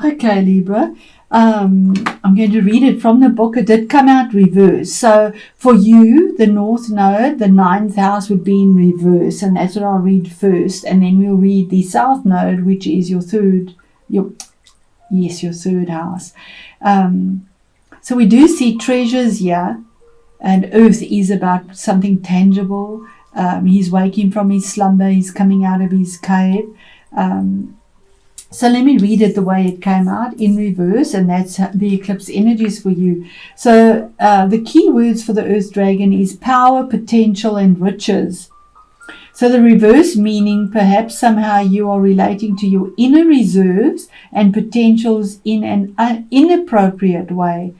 Okay, Libra. I'm going to read it from the book. It did come out reverse. So for you, the North Node, the 9th house would be in reverse, and that's what I'll read first. And then we'll read the South Node, which is your third house. So we do see treasures here, and Earth is about something tangible. He's waking from his slumber. He's coming out of his cave. So let me read it the way it came out in reverse, and that's the eclipse energies for you. So the key words for the Earth Dragon is power, potential, and riches. So the reverse meaning, perhaps somehow you are relating to your inner reserves and potentials in an inappropriate way.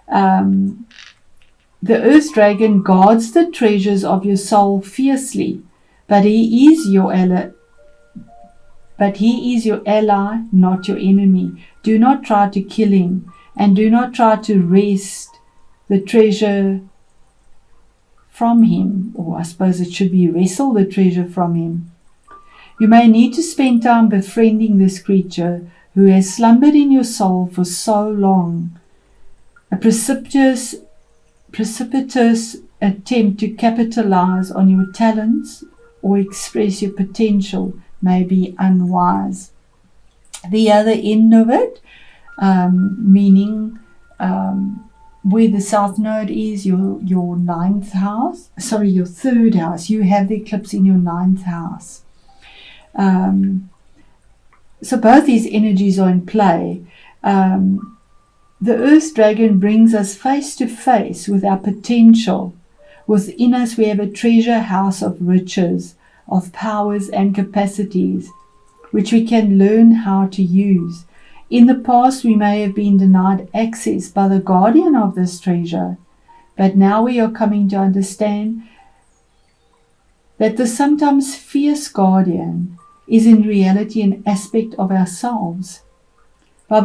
The Earth Dragon guards the treasures of your soul fiercely, but he is your ally. Not your enemy. Do not try to kill him, and do not try to wrest the treasure from him, or I suppose it should be wrestle the treasure from him. You may need to spend time befriending this creature who has slumbered in your soul for so long. A precipitous attempt to capitalize on your talents or express your potential may be unwise. The other end of it, meaning where the South Node is, your 9th house, your 3rd house, you have the eclipse in your 9th house. So both these energies are in play. The Earth Dragon brings us face to face with our potential. Within us we have a treasure house of riches, of powers and capacities, which we can learn how to use. In the past we may have been denied access by the guardian of this treasure, but now we are coming to understand that the sometimes fierce guardian is in reality an aspect of ourselves. By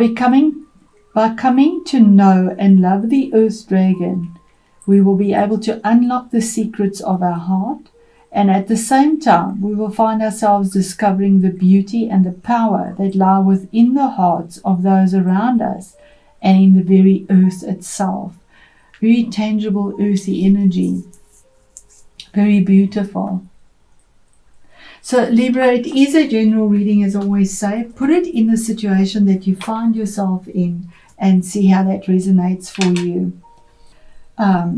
coming to know and love the Earth Dragon, we will be able to unlock the secrets of our heart, and at the same time we will find ourselves discovering the beauty and the power that lie within the hearts of those around us and in the very earth itself. Very tangible earthy energy. Very beautiful. So Libra, it is a general reading, as I always say. Put it in the situation that you find yourself in and see how that resonates for you.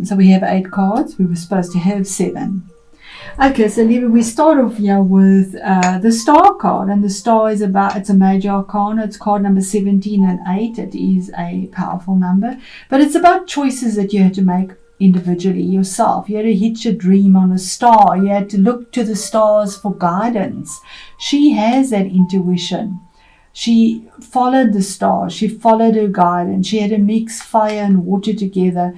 So we have 8 cards. We were supposed to have 7. Okay, so Libra, we start off here with the Star card, and the Star is it's a major arcana. It's card number 17 and 8. It is a powerful number, but it's about choices that you had to make individually yourself. You had to hitch a dream on a star. You had to look to the stars for guidance. She has that intuition. She followed the stars. She followed her guidance. She had to mix fire and water together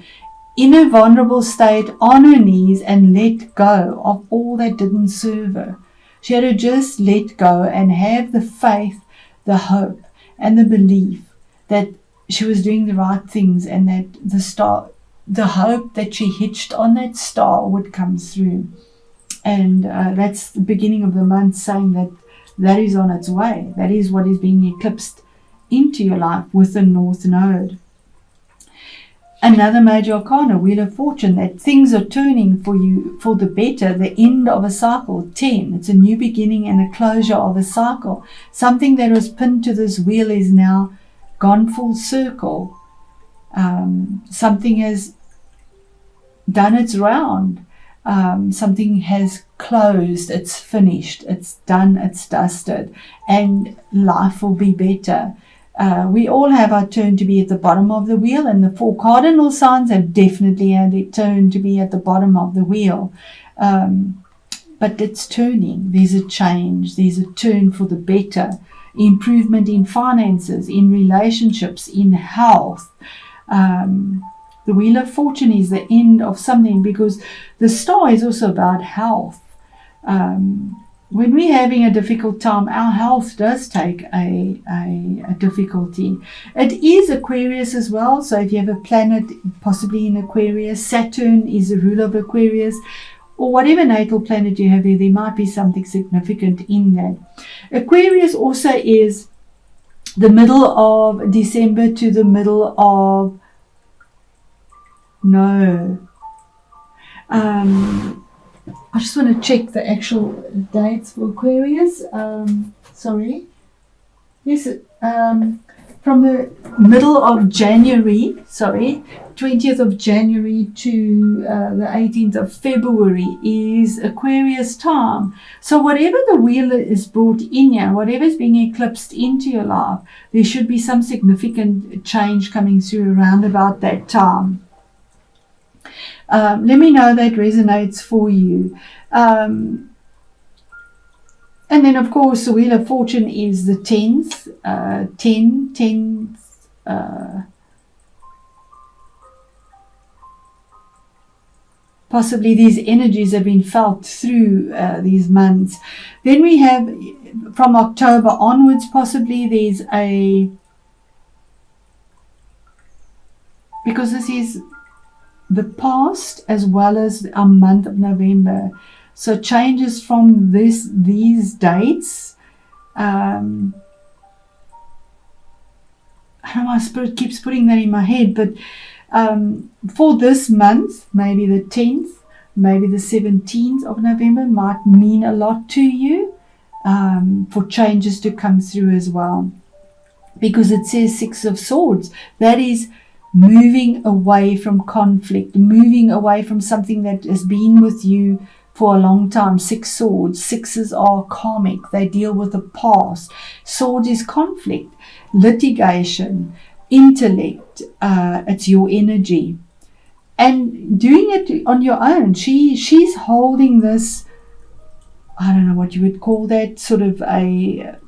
in a vulnerable state, on her knees, and let go of all that didn't serve her. She had to just let go and have the faith, the hope, and the belief that she was doing the right things, and that the hope that she hitched on that star would come through. And that's the beginning of the month, saying that is on its way. That is what is being eclipsed into your life with the North Node. Another major arcana, Wheel of Fortune, that things are turning for you for the better, the end of a cycle. 10, it's a new beginning and a closure of a cycle. Something that was pinned to this wheel is now gone full circle. Something has done its round. Something has closed, it's finished, it's done, it's dusted, and life will be better. We all have our turn to be at the bottom of the wheel, and the 4 cardinal signs have definitely had their turn to be at the bottom of the wheel. But it's turning. There's a change. There's a turn for the better. Improvement in finances, in relationships, in health. The Wheel of Fortune is the end of something, because the star is also about health. When we're having a difficult time, our health does take a difficulty. It is Aquarius as well. So if you have a planet possibly in Aquarius, Saturn is the ruler of Aquarius, or whatever natal planet you have there might be something significant in that. Aquarius also is the middle of December to the middle of I just want to check the actual dates for Aquarius. From the middle of January, 20th of January to the 18th of February is Aquarius time. So whatever the wheel is brought in here, whatever is being eclipsed into your life, there should be some significant change coming through around about that time. Let me know that resonates for you. And then, of course, the Wheel of Fortune is the 10th. 10th. Possibly these energies have been felt through these months. Then we have, from October onwards, possibly there's because this is the past as well as a month of November. So changes from these dates. I don't know, my spirit keeps putting that in my head, but for this month, maybe the 10th, maybe the 17th of November might mean a lot to you, for changes to come through as well. Because it says 6 of Swords. That is moving away from conflict, moving away from something that has been with you for a long time. 6 swords. Sixes are karmic. They deal with the past. Swords is conflict, litigation, intellect. It's your energy. And doing it on your own. She's holding this, I don't know what you would call that, sort of a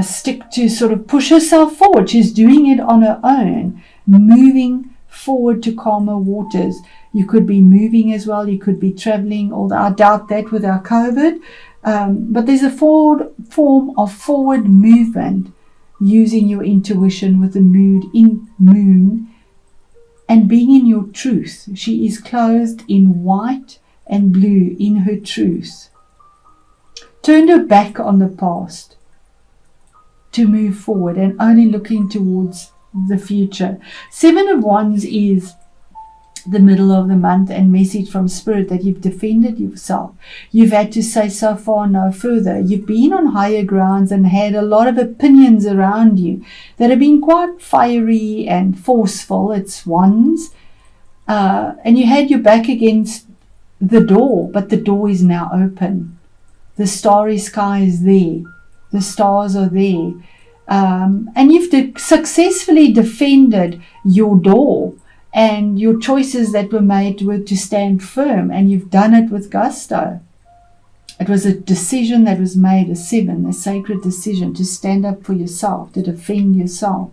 stick to sort of push herself forward. She's doing it on her own, moving forward to calmer waters. You could be moving as well. You could be traveling, although I doubt that with our COVID. But there's a form of forward movement using your intuition with the moon and being in your truth. She is clothed in white and blue in her truth. Turned her back on the past to move forward and only looking towards the future. 7 of Wands is the middle of the month and message from Spirit that you've defended yourself. You've had to say so far, no further. You've been on higher grounds and had a lot of opinions around you that have been quite fiery and forceful. It's Wands. And you had your back against the door, but the door is now open. The starry sky is there. The stars are there. And you've successfully defended your door. And your choices that were made were to stand firm, and you've done it with gusto. It was a decision that was made, a 7, a sacred decision to stand up for yourself, to defend yourself,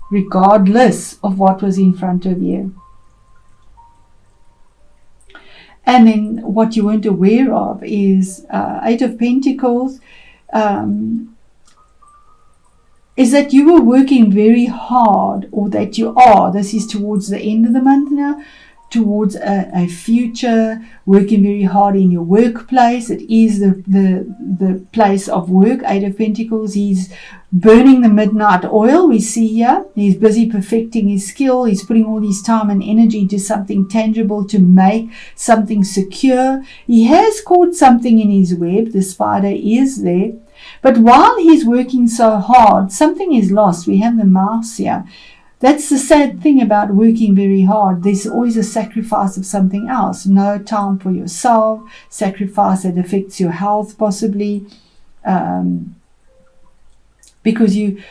regardless of what was in front of you. And then what you weren't aware of is 8 of Pentacles, is that you were working very hard, or that you are, this is towards the end of the month now, towards a future, working very hard in your workplace. It is the place of work. 8 of Pentacles, he's burning the midnight oil, we see here. He's busy perfecting his skill. He's putting all his time and energy into something tangible to make something secure. He has caught something in his web. The spider is there. But while he's working so hard, something is lost. We have the mouse here. That's the sad thing about working very hard. There's always a sacrifice of something else. No time for yourself. Sacrifice that affects your health possibly. Because you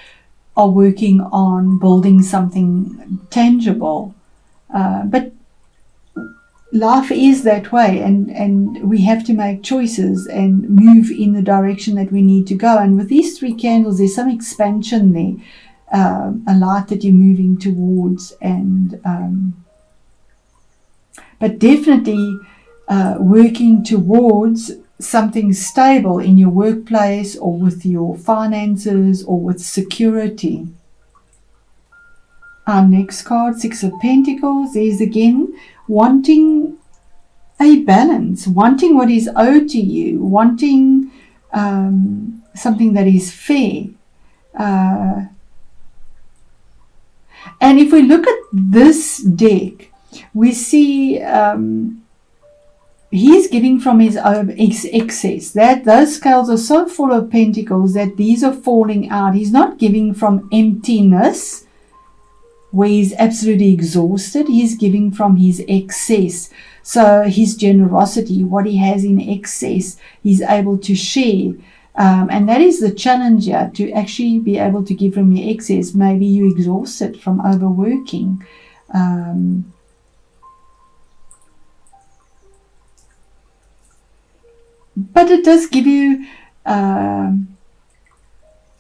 are working on building something tangible. But life is that way, and we have to make choices and move in the direction that we need to go. And with these 3 candles, there's some expansion there, a light that you're moving towards, and but definitely working towards something stable in your workplace, or with your finances, or with security. Our next card, 6 of Pentacles, is again wanting a balance, wanting what is owed to you, wanting something that is fair. And if we look at this deck, we see he's giving from his own excess. That those scales are so full of pentacles that these are falling out. He's not giving from emptiness, where he's absolutely exhausted. He's giving from his excess. So his generosity, what he has in excess, he's able to share. And that is the challenge here, to actually be able to give from your excess. Maybe you're exhausted from overworking. But it does give you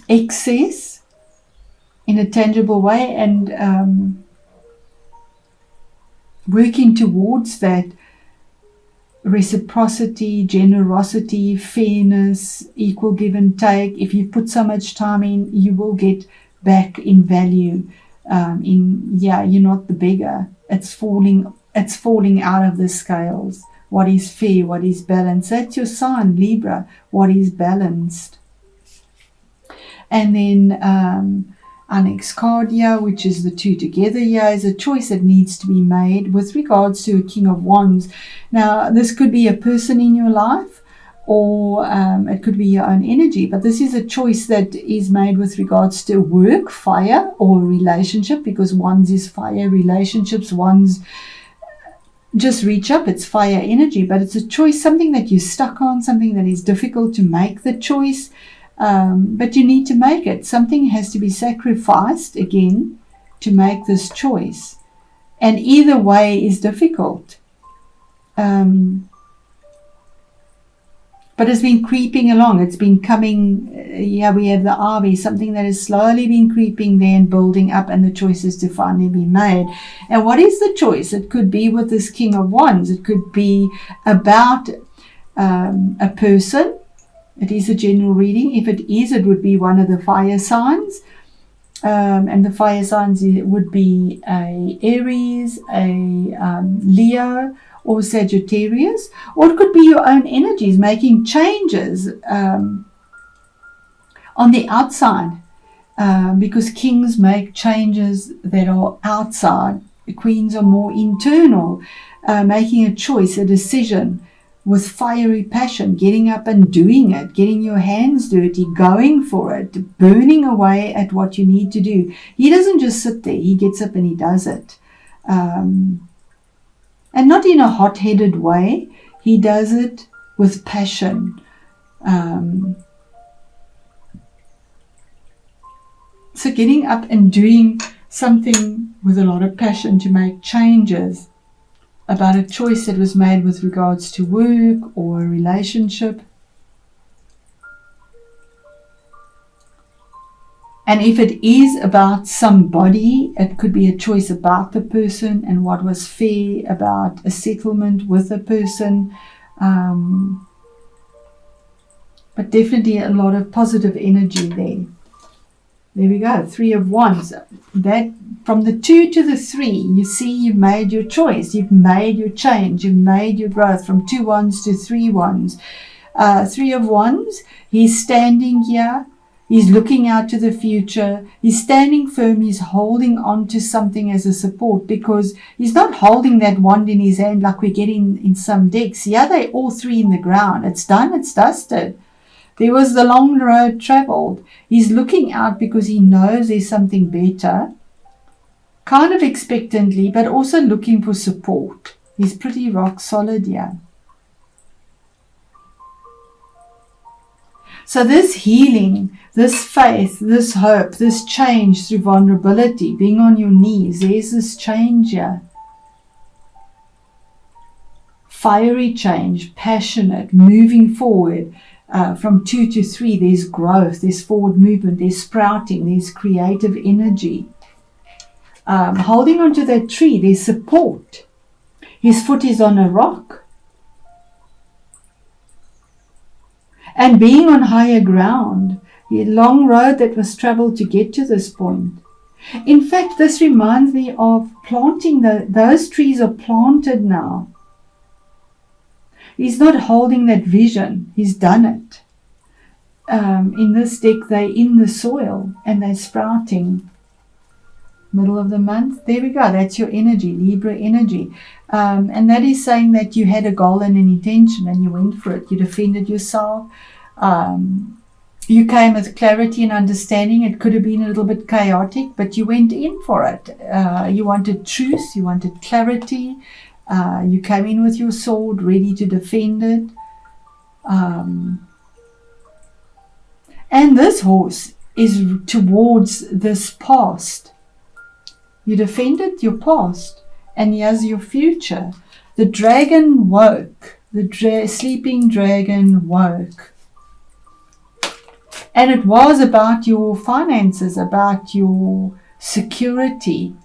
excess in a tangible way, and working towards that reciprocity, generosity, fairness, equal give and take. If you put so much time in, you will get back in value. You're not the beggar. It's falling out of the scales. What is fair, what is balanced. That's your sign, Libra, what is balanced. And then our next card here, which is the two together here, is a choice that needs to be made with regards to a King of Wands. Now, this could be a person in your life, or it could be your own energy, but this is a choice that is made with regards to work, fire, or relationship, because Wands is fire, relationships, Wands just reach up, it's fire energy, but it's a choice, something that you're stuck on, something that is difficult to make the choice. But you need to make it. Something has to be sacrificed again to make this choice. And either way is difficult. But it's been creeping along. It's been coming. We have the ivy, something that has slowly been creeping there and building up, and the choice is to finally be made. And what is the choice? It could be with this King of Wands. It could be about a person. It is a general reading. If it is, it would be one of the fire signs. And the fire signs would be a Aries, a Leo, or Sagittarius. Or it could be your own energies making changes on the outside. Because kings make changes that are outside. The queens are more internal, making a choice, a decision, with fiery passion, getting up and doing it, getting your hands dirty, going for it, burning away at what you need to do. He doesn't just sit there, he gets up and he does it. And not in a hot-headed way, he does it with passion. So getting up and doing something with a lot of passion to make changes about a choice that was made with regards to work or a relationship. And if it is about somebody, it could be a choice about the person and what was fair, about a settlement with a person. But definitely a lot of positive energy there. There we go, 3 of Wands. That from the 2 to the 3, you see you've made your choice, you've made your change, you've made your growth from 2 Wands to 3 Wands. 3 of Wands, he's standing here, he's looking out to the future, he's standing firm, he's holding on to something as a support, because he's not holding that wand in his hand like we get in some decks. Yeah, they're all 3 in the ground. It's done, it's dusted. There was the long road traveled. He's looking out because he knows there's something better, kind of expectantly, but also looking for support. He's pretty rock solid here. So this healing, this faith, this hope, this change through vulnerability, being on your knees, there's this change here. Fiery change, passionate, moving forward. From 2 to 3, there's growth, there's forward movement, there's sprouting, there's creative energy. Holding onto that tree, there's support. His foot is on a rock. And being on higher ground, the long road that was traveled to get to this point. In fact, this reminds me of planting, those trees are planted now. He's not holding that vision. He's done it. in this deck, they're in the soil and they're sprouting. Middle of the month, there we go. That's your energy, Libra energy. And that is saying that you had a goal and an intention and you went for it. You defended yourself. You came with clarity and understanding. It could have been a little bit chaotic, but you went in for it. You wanted truth. You wanted clarity. You came in with your sword, ready to defend it. And this horse is towards this past. You defended your past, and here's your future. The dragon woke. The sleeping dragon woke. And it was about your finances, about your security.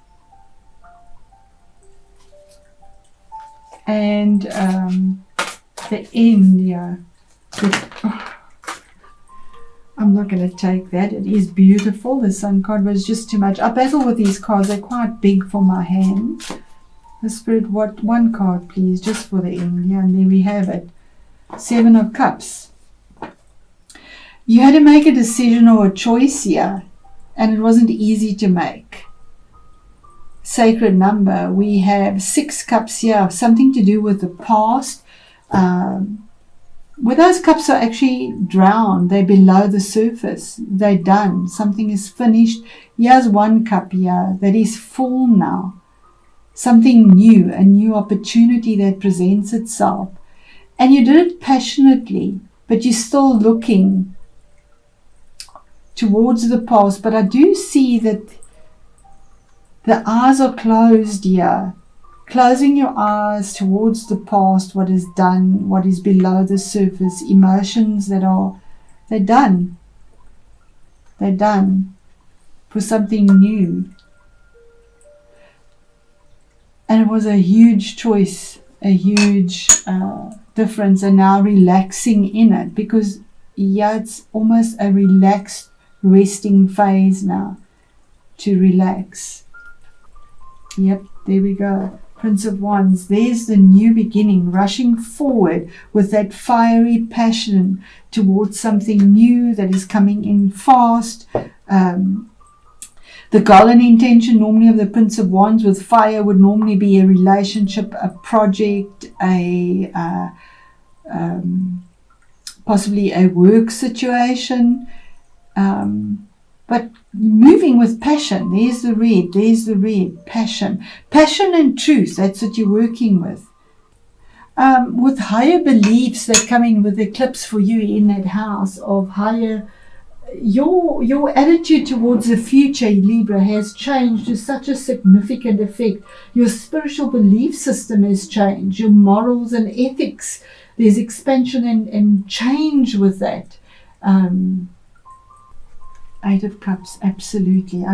And the end, yeah. I'm not going to take that. It is beautiful. The Sun card was just too much. I battle with these cards. They're quite big for my hands. The Spirit, what? One card, please, just for the end. Yeah, and there we have it. 7 of Cups. You had to make a decision or a choice here, and it wasn't easy to make. Sacred number. We have 6 cups here, something to do with the past. Where those cups are actually drowned, they're below the surface. They're done. Something is finished. Here's 1 cup here that is full now. Something new, a new opportunity that presents itself. And you did it passionately, but you're still looking towards the past. But I do see that the eyes are closed here. Closing your eyes towards the past, what is done, what is below the surface, emotions that are, they're done. They're done for something new. And it was a huge choice, a huge difference, and now relaxing in it, because yeah, it's almost a relaxed, resting phase now, to relax. Yep, there we go. Prince of Wands, there's the new beginning, rushing forward with that fiery passion towards something new that is coming in fast. The goal and intention normally of the Prince of Wands with fire would normally be a relationship, a project, possibly a work situation. But moving with passion, there's the red, passion. Passion and truth, that's what you're working with. With higher beliefs that come in with eclipse for you in that house of higher, your attitude towards the future, Libra, has changed to such a significant effect. Your spiritual belief system has changed, your morals and ethics. There's expansion and change with that. 8 of Cups, absolutely.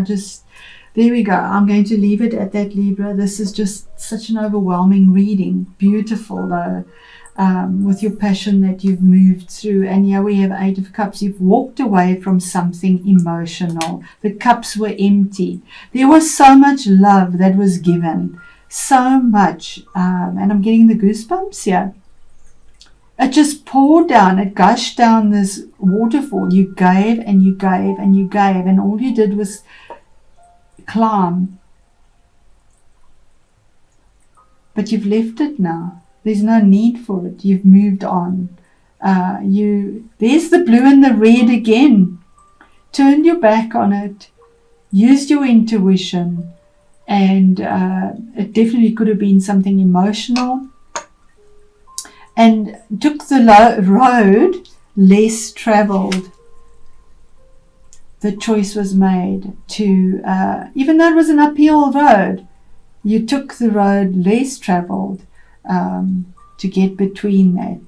There we go. I'm going to leave it at that, Libra. This is just such an overwhelming reading. Beautiful, though, with your passion that you've moved through. And here we have 8 of Cups. You've walked away from something emotional. The cups were empty. There was so much love that was given. So much. And I'm getting the goosebumps here. It just poured down, it gushed down this waterfall. You gave and you gave and you gave, and all you did was climb. But you've left it now. There's no need for it. You've moved on. There's the blue and the red again. Turned your back on it, used your intuition, and it definitely could have been something emotional. And took the road less traveled. The choice was made to, even though it was an uphill road, you took the road less traveled to get between that.